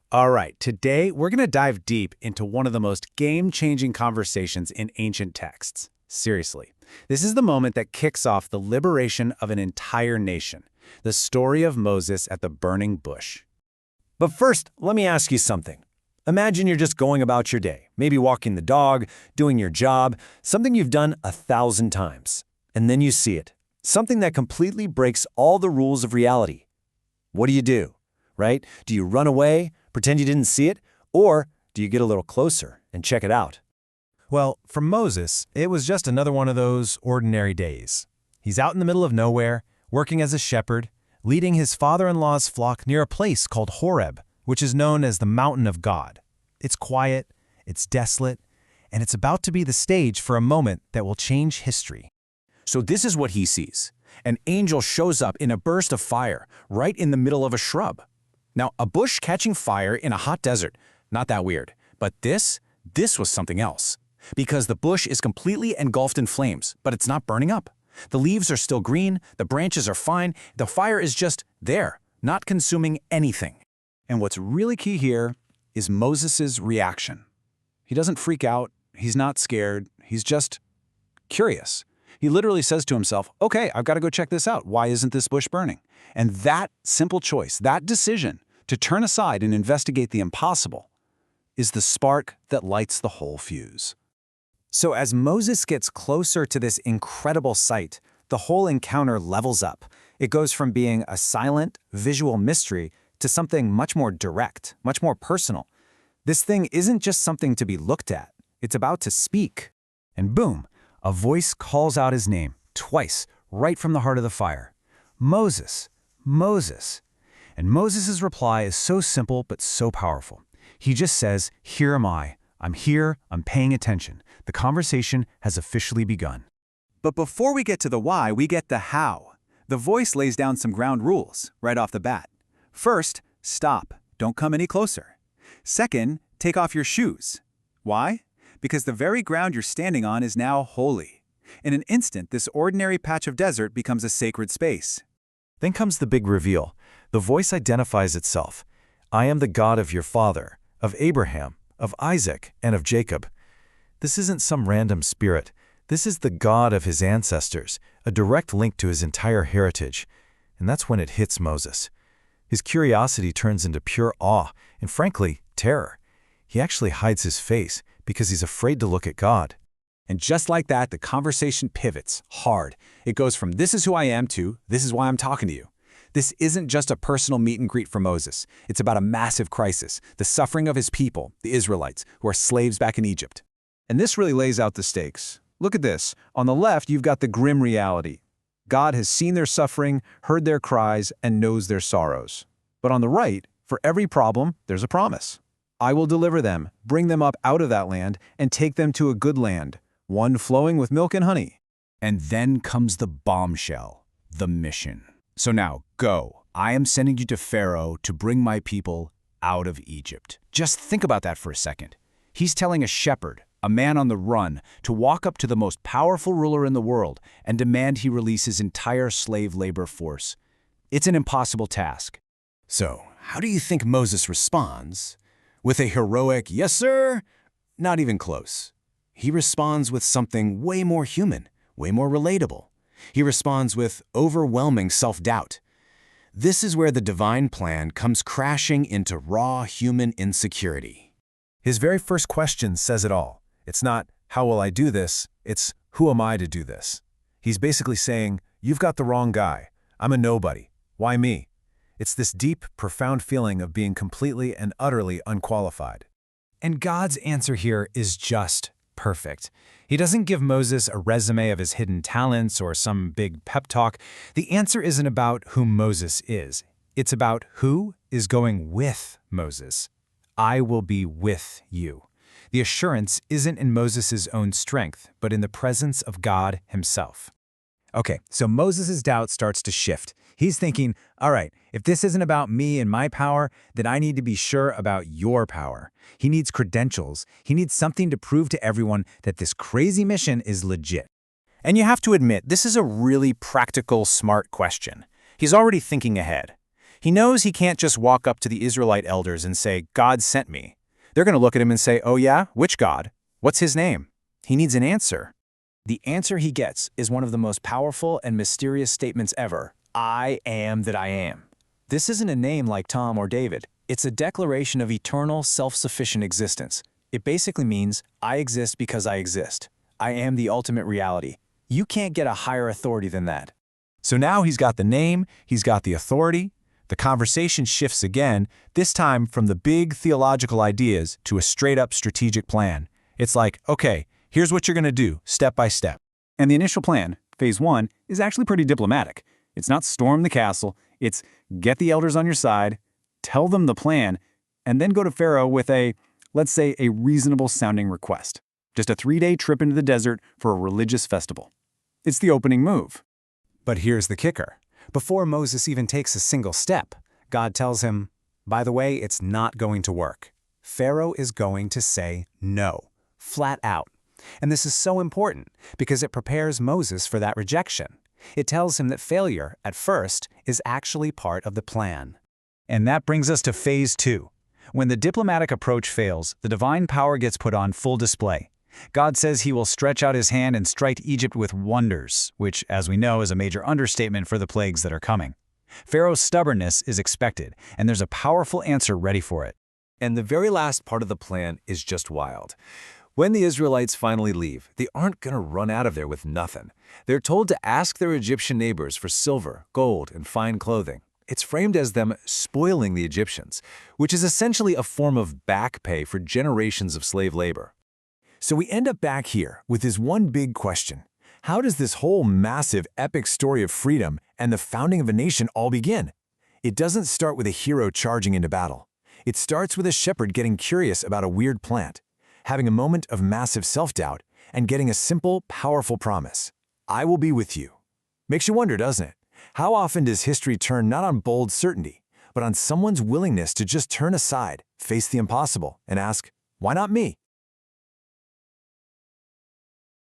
All right, today we're going to dive deep into one of the most game-changing conversations in ancient texts. Seriously, this is the moment that kicks off the liberation of an entire nation, the story of Moses at the burning bush. But first, let me ask you something. Imagine you're just going about your day, maybe walking the dog, doing your job, something you've done 1,000 times. And then you see it, something that completely breaks all the rules of reality. What do? Right? Do you run away, pretend you didn't see it, or do you get a little closer and check it out? Well, for Moses, it was just another one of those ordinary days. He's out in the middle of nowhere, working as a shepherd, leading his father-in-law's flock near a place called Horeb, which is known as the mountain of God. It's quiet, it's desolate, and it's about to be the stage for a moment that will change history. So this is what he sees. An angel shows up in a burst of fire, right in the middle of a shrub. Now, a bush catching fire in a hot desert, not that weird. But this was something else. Because the bush is completely engulfed in flames, but it's not burning up. The leaves are still green, the branches are fine, the fire is just there, not consuming anything. And what's really key here is Moses' reaction. He doesn't freak out, he's not scared, he's just curious. He literally says to himself, okay, I've got to go check this out. Why isn't this bush burning? And that simple choice, that decision to turn aside and investigate the impossible, is the spark that lights the whole fuse. So as Moses gets closer to this incredible sight, the whole encounter levels up. It goes from being a silent, visual mystery to something much more direct, much more personal. This thing isn't just something to be looked at. It's about to speak. And boom, a voice calls out his name, twice, right from the heart of the fire. Moses, Moses. And Moses' reply is so simple but so powerful. He just says, here am I. I'm here, I'm paying attention. The conversation has officially begun. But before we get to the why, we get the how. The voice lays down some ground rules right off the bat. First, stop. Don't come any closer. Second, take off your shoes. Why? Because the very ground you're standing on is now holy. In an instant, this ordinary patch of desert becomes a sacred space. Then comes the big reveal. The voice identifies itself. I am the God of your father, of Abraham, of Isaac, and of Jacob. This isn't some random spirit. This is the God of his ancestors, a direct link to his entire heritage. And that's when it hits Moses. His curiosity turns into pure awe and, frankly, terror. He actually hides his face because he's afraid to look at God. And just like that, the conversation pivots hard. It goes from this is who I am to this is why I'm talking to you. This isn't just a personal meet and greet for Moses. It's about a massive crisis, the suffering of his people, the Israelites, who are slaves back in Egypt. And this really lays out the stakes. Look at this. On the left, you've got the grim reality. God has seen their suffering, heard their cries, and knows their sorrows. But on the right, for every problem, there's a promise. I will deliver them, bring them up out of that land, and take them to a good land, one flowing with milk and honey. And then comes the bombshell, the mission. So now, go. I am sending you to Pharaoh to bring my people out of Egypt. Just think about that for a second. He's telling a shepherd, a man on the run, to walk up to the most powerful ruler in the world and demand he release his entire slave labor force. It's an impossible task. So, how do you think Moses responds? With a heroic, yes sir? Not even close. He responds with something way more human, way more relatable. He responds with overwhelming self-doubt. This is where the divine plan comes crashing into raw human insecurity. His very first question says it all. It's not, how will I do this? It's, who am I to do this? He's basically saying, you've got the wrong guy. I'm a nobody. Why me? It's this deep, profound feeling of being completely and utterly unqualified. And God's answer here is just perfect. He doesn't give Moses a resume of his hidden talents or some big pep talk. The answer isn't about who Moses is. It's about who is going with Moses. I will be with you. The assurance isn't in Moses' own strength, but in the presence of God himself. Okay, so Moses' doubt starts to shift. He's thinking, all right, if this isn't about me and my power, then I need to be sure about your power. He needs credentials. He needs something to prove to everyone that this crazy mission is legit. And you have to admit, this is a really practical, smart question. He's already thinking ahead. He knows he can't just walk up to the Israelite elders and say, "God sent me." They're going to look at him and say, "Oh yeah? Which God? What's his name?" He needs an answer. The answer he gets is one of the most powerful and mysterious statements ever. I am that I am. This isn't a name like Tom or David. It's a declaration of eternal, self-sufficient existence. It basically means, I exist because I exist. I am the ultimate reality. You can't get a higher authority than that. So now he's got the name, he's got the authority. The conversation shifts again, this time from the big theological ideas to a straight-up strategic plan. It's like, okay, here's what you're going to do, step by step. And the initial plan, phase 1, is actually pretty diplomatic. It's not storm the castle, it's get the elders on your side, tell them the plan, and then go to Pharaoh with let's say a reasonable-sounding request. Just a 3-day trip into the desert for a religious festival. It's the opening move. But here's the kicker. Before Moses even takes a single step, God tells him, by the way, it's not going to work. Pharaoh is going to say no, flat out. And this is so important because it prepares Moses for that rejection. It tells him that failure, at first, is actually part of the plan. And that brings us to phase 2. When the diplomatic approach fails, the divine power gets put on full display. God says he will stretch out his hand and strike Egypt with wonders, which, as we know, is a major understatement for the plagues that are coming. Pharaoh's stubbornness is expected, and there's a powerful answer ready for it. And the very last part of the plan is just wild. When the Israelites finally leave, they aren't going to run out of there with nothing. They're told to ask their Egyptian neighbors for silver, gold, and fine clothing. It's framed as them spoiling the Egyptians, which is essentially a form of back pay for generations of slave labor. So we end up back here with this one big question. How does this whole massive, epic story of freedom and the founding of a nation all begin? It doesn't start with a hero charging into battle. It starts with a shepherd getting curious about a weird plant, having a moment of massive self-doubt, and getting a simple, powerful promise. I will be with you. Makes you wonder, doesn't it? How often does history turn not on bold certainty, but on someone's willingness to just turn aside, face the impossible, and ask, why not me?